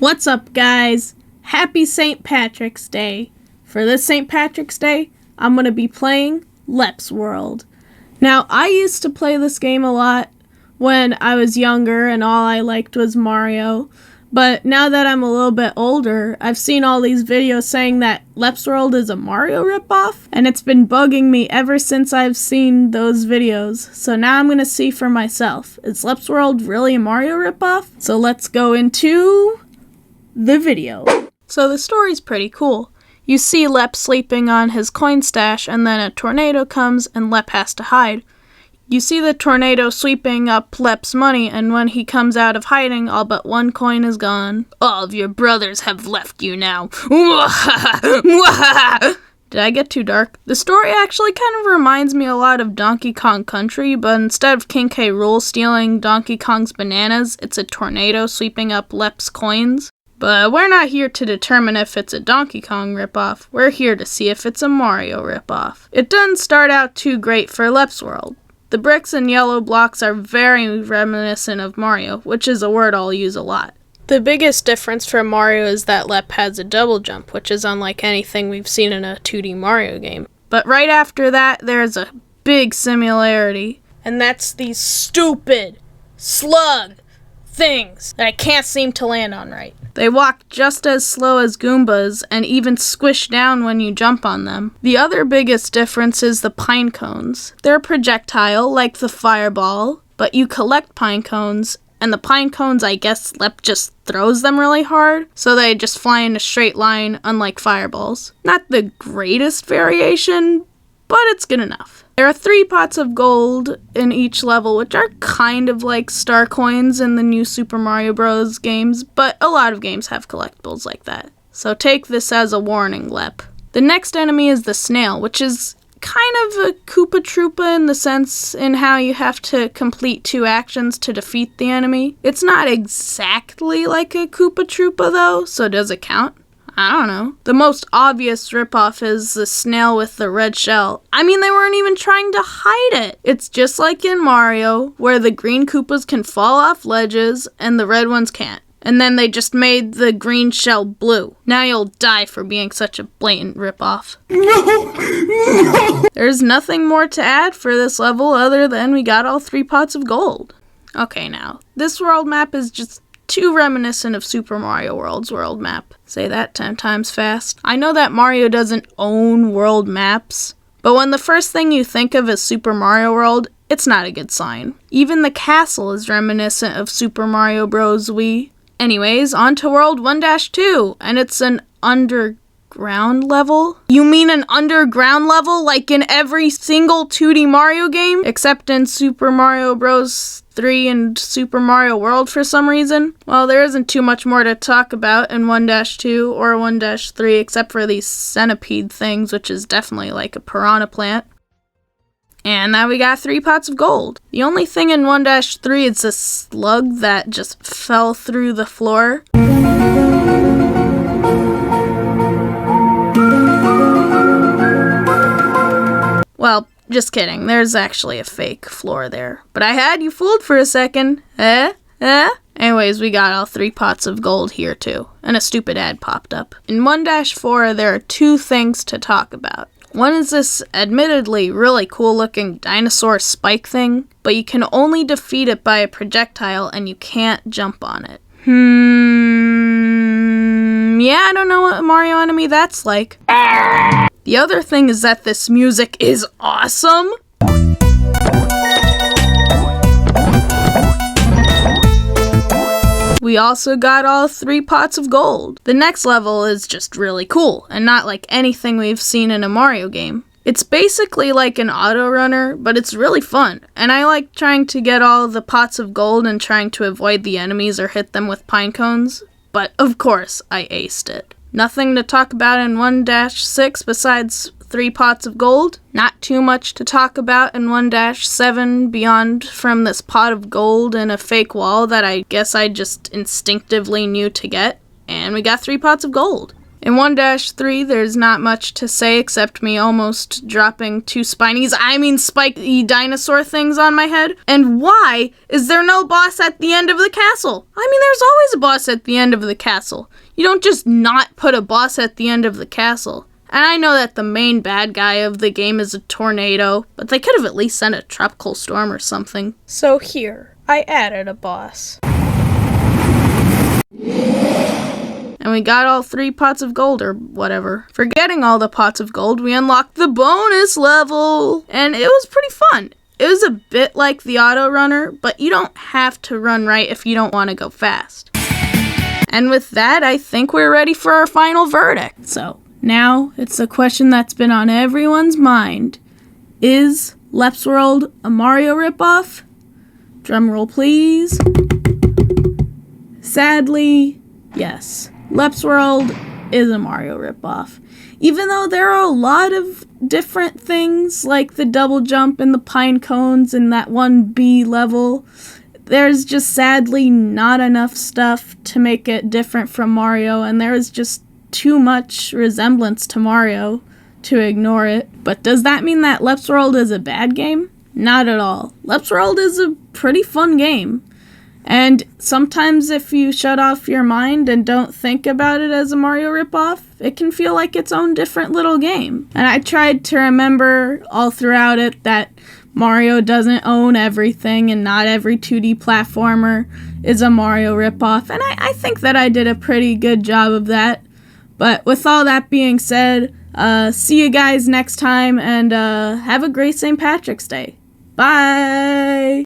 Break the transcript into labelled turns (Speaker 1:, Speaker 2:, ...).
Speaker 1: What's up, guys? Happy St. Patrick's Day. For this St. Patrick's Day, I'm going to be playing Lep's World. Now, I used to play this game a lot when I was younger and all I liked was Mario. But now that I'm a little bit older, I've seen all these videos saying that Lep's World is a Mario ripoff, and it's been bugging me ever since I've seen those videos. So now I'm going to see for myself. Is Lep's World really a Mario ripoff? So let's go into the video. So the story's pretty cool. You see Lep sleeping on his coin stash, and then a tornado comes and Lep has to hide. You see the tornado sweeping up Lep's money, and when he comes out of hiding, all but one coin is gone. All of your brothers have left you now. Did I get too dark? The story actually kind of reminds me a lot of Donkey Kong Country, but instead of King K. Rool stealing Donkey Kong's bananas, it's a tornado sweeping up Lep's coins. But we're not here to determine if it's a Donkey Kong ripoff. We're here to see if it's a Mario ripoff. It doesn't start out too great for Lep's World. The bricks and yellow blocks are very reminiscent of Mario, which is a word I'll use a lot. The biggest difference for Mario is that Lep has a double jump, which is unlike anything we've seen in a 2D Mario game. But right after that, there's a big similarity, and that's these stupid slug things that I can't seem to land on right. They walk just as slow as Goombas and even squish down when you jump on them. The other biggest difference is the pine cones. They're projectile like the fireball, but you collect pine cones, and the pine cones, I guess Lep just throws them really hard, so they just fly in a straight line unlike fireballs. Not the greatest variation, but it's good enough. There are 3 pots of gold in each level, which are kind of like star coins in the new Super Mario Bros. Games, but a lot of games have collectibles like that. So take this as a warning, Lep. The next enemy is the snail, which is kind of a Koopa Troopa in the sense in how you have to complete 2 actions to defeat the enemy. It's not exactly like a Koopa Troopa though, so does it count? I don't know. The most obvious ripoff is the snail with the red shell. I mean, they weren't even trying to hide it. It's just like in Mario, where the green Koopas can fall off ledges and the red ones can't. And then they just made the green shell blue. Now you'll die for being such a blatant ripoff. No! There's nothing more to add for this level other than we got all 3 pots of gold. Okay, now, this world map is just too reminiscent of Super Mario World's world map. Say that 10 times fast. I know that Mario doesn't own world maps, but when the first thing you think of is Super Mario World, it's not a good sign. Even the castle is reminiscent of Super Mario Bros. Wii. Anyways, on to World 1-2, and it's an underground level? You mean an underground level like in every single 2D Mario game? Except in Super Mario Bros. 3 and Super Mario World for some reason? Well, there isn't too much more to talk about in 1-2 or 1-3 except for these centipede things, which is definitely like a piranha plant. And now we got 3 pots of gold. The only thing in 1-3 is a slug that just fell through the floor. Well, just kidding. There's actually a fake floor there. But I had you fooled for a second. Anyways, we got all 3 pots of gold here too. And a stupid ad popped up. In 1-4, there are 2 things to talk about. One is this admittedly really cool looking dinosaur spike thing, but you can only defeat it by a projectile and you can't jump on it. Yeah, I don't know what Mario enemy that's like. The other thing is that this music is awesome. We also got all 3 pots of gold. The next level is just really cool, and not like anything we've seen in a Mario game. It's basically like an auto runner, but it's really fun, and I like trying to get all the pots of gold and trying to avoid the enemies or hit them with pine cones. But of course, I aced it. Nothing to talk about in 1-6 besides 3 pots of gold. Not too much to talk about in 1-7 beyond from this pot of gold and a fake wall that I guess I just instinctively knew to get. And we got 3 pots of gold. In 1-3, there's not much to say except me almost dropping two spiky dinosaur things on my head. And why is there no boss at the end of the castle? I mean, there's always a boss at the end of the castle. You don't just not put a boss at the end of the castle. And I know that the main bad guy of the game is a tornado, but they could have at least sent a tropical storm or something. So here, I added a boss. And we got all 3 pots of gold or whatever. For getting all the pots of gold, we unlocked the bonus level. And it was pretty fun. It was a bit like the auto runner, but you don't have to run right if you don't want to go fast. And with that, I think we're ready for our final verdict. So, now it's a question that's been on everyone's mind. Is Lep's World a Mario ripoff? Drumroll please. Sadly, yes. Lep's World is a Mario ripoff. Even though there are a lot of different things, like the double jump and the pine cones and that one B level, there's just sadly not enough stuff to make it different from Mario, and there is just too much resemblance to Mario to ignore it. But does that mean that Lep's World is a bad game? Not at all. Lep's World is a pretty fun game. And sometimes if you shut off your mind and don't think about it as a Mario ripoff, it can feel like its own different little game. And I tried to remember all throughout it that Mario doesn't own everything and not every 2D platformer is a Mario ripoff. And I think that I did a pretty good job of that. But with all that being said, see you guys next time and have a great St. Patrick's Day. Bye!